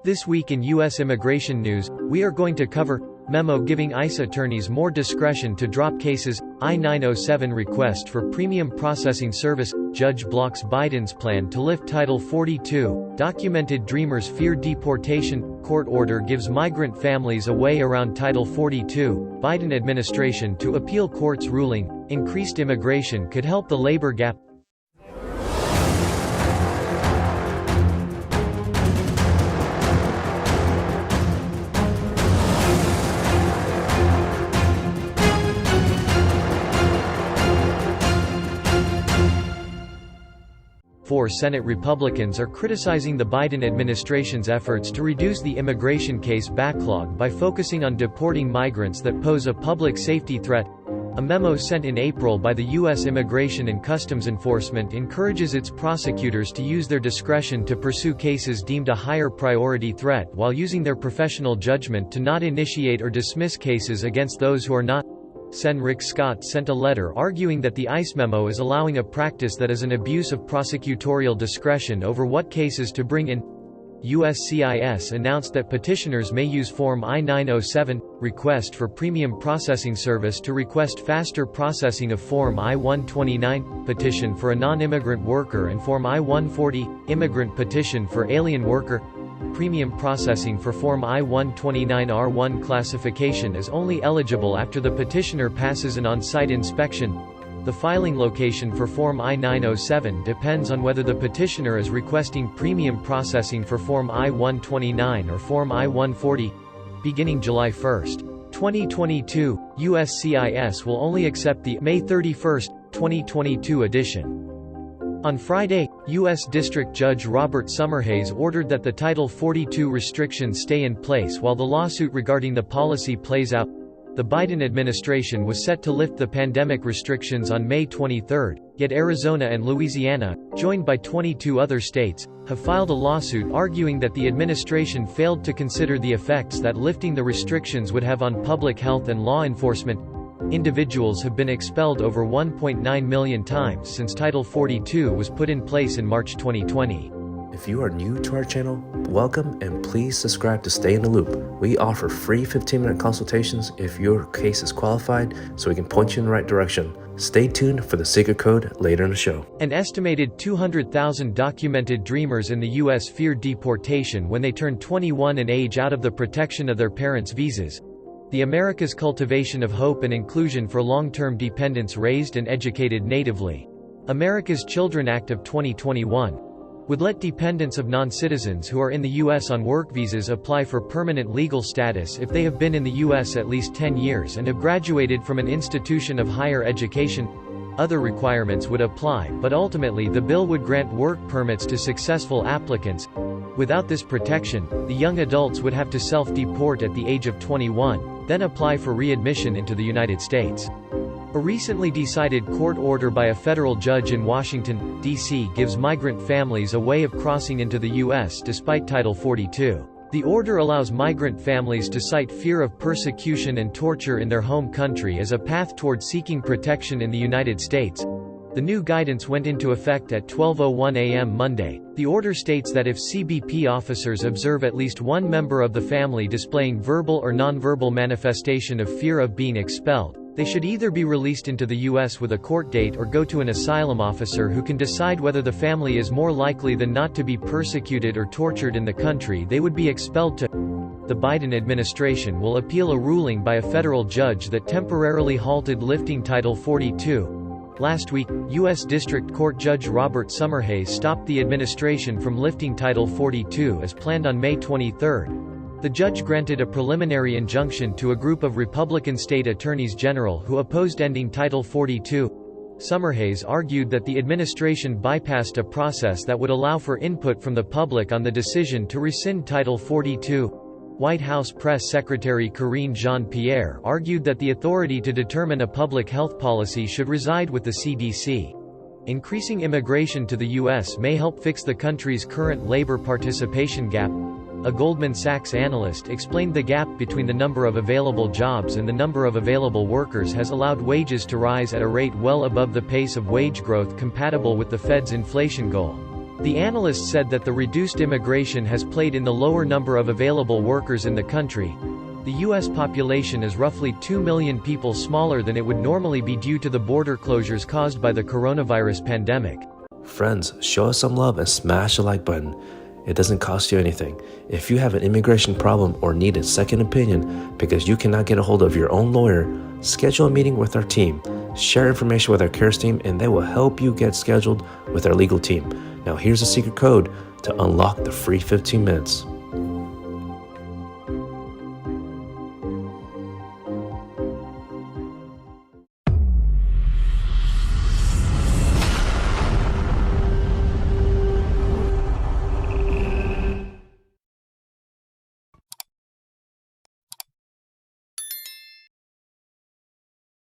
This week in U.S. immigration news, we are going to cover memo giving ICE attorneys more discretion to drop cases, I-907 request for premium processing service, judge blocks Biden's plan to lift Title 42, documented dreamers fear deportation, court order gives migrant families a way around Title 42, Biden administration to appeal court's ruling, increased immigration could help the labor gap. Four Senate Republicans are criticizing the Biden administration's efforts to reduce the immigration case backlog by focusing on deporting migrants that pose a public safety threat. A memo sent in April by the U.S. Immigration and Customs Enforcement encourages its prosecutors to use their discretion to pursue cases deemed a higher priority threat while using their professional judgment to not initiate or dismiss cases against those who are not. Sen. Rick Scott sent a letter arguing that the ICE memo is allowing a practice that is an abuse of prosecutorial discretion over what cases to bring in. USCIS announced that petitioners may use Form I-907, request for premium processing service, to request faster processing of Form I-129, petition for a non-immigrant worker, and Form I-140, immigrant petition for alien worker. Premium processing for Form I-129R1 classification is only eligible after the petitioner passes an on-site inspection. The filing location for Form I-907 depends on whether the petitioner is requesting premium processing for Form I-129 or Form I-140. Beginning July 1, 2022, USCIS will only accept the May 31, 2022 edition. On Friday, U.S. District Judge Robert Summerhays ordered that the Title 42 restrictions stay in place while the lawsuit regarding the policy plays out. The Biden administration was set to lift the pandemic restrictions on May 23, yet Arizona and Louisiana, joined by 22 other states, have filed a lawsuit arguing that the administration failed to consider the effects that lifting the restrictions would have on public health and law enforcement. Individuals have been expelled over 1.9 million times since Title 42 was put in place in March 2020. If you are new to our channel, welcome and please subscribe to stay in the loop. We offer free 15-minute consultations if your case is qualified, so we can point you in the right direction. Stay tuned for the secret code later in the show. An estimated 200,000 documented dreamers in the U.S. fear deportation when they turn 21 and age out of the protection of their parents' visas. The America's Cultivation of Hope and Inclusion for Long-Term Dependents Raised and Educated Natively. America's Children Act of 2021 would let dependents of non-citizens who are in the U.S. on work visas apply for permanent legal status if they have been in the U.S. at least 10 years and have graduated from an institution of higher education. Other requirements would apply, but ultimately the bill would grant work permits to successful applicants. Without this protection, the young adults would have to self-deport at the age of 21, then apply for readmission into the United States. A recently decided court order by a federal judge in Washington, D.C. gives migrant families a way of crossing into the U.S. despite Title 42. The order allows migrant families to cite fear of persecution and torture in their home country as a path toward seeking protection in the United States. The new guidance went into effect at 12:01 a.m. Monday. The order states that if CBP officers observe at least one member of the family displaying verbal or nonverbal manifestation of fear of being expelled, they should either be released into the U.S. with a court date or go to an asylum officer who can decide whether the family is more likely than not to be persecuted or tortured in the country they would be expelled to. The Biden administration will appeal a ruling by a federal judge that temporarily halted lifting Title 42. Last week, U.S. District Court Judge Robert Summerhays stopped the administration from lifting Title 42 as planned on May 23. The judge granted a preliminary injunction to a group of Republican state attorneys general who opposed ending Title 42. Summerhays argued that the administration bypassed a process that would allow for input from the public on the decision to rescind Title 42. White House Press Secretary Karine Jean-Pierre argued that the authority to determine a public health policy should reside with the CDC. Increasing immigration to the U.S. may help fix the country's current labor participation gap. A Goldman Sachs analyst explained the gap between the number of available jobs and the number of available workers has allowed wages to rise at a rate well above the pace of wage growth compatible with the Fed's inflation goal. The analyst said that the reduced immigration has played in the lower number of available workers in the country. The U.S. population is roughly 2 million people smaller than it would normally be due to the border closures caused by the coronavirus pandemic. Friends, show us some love and smash the like button. It doesn't cost you anything. If you have an immigration problem or need a second opinion because you cannot get a hold of your own lawyer, schedule a meeting with our team. Share information with our cares team and they will help you get scheduled with our legal team. Now here's a secret code to unlock the free 15 minutes.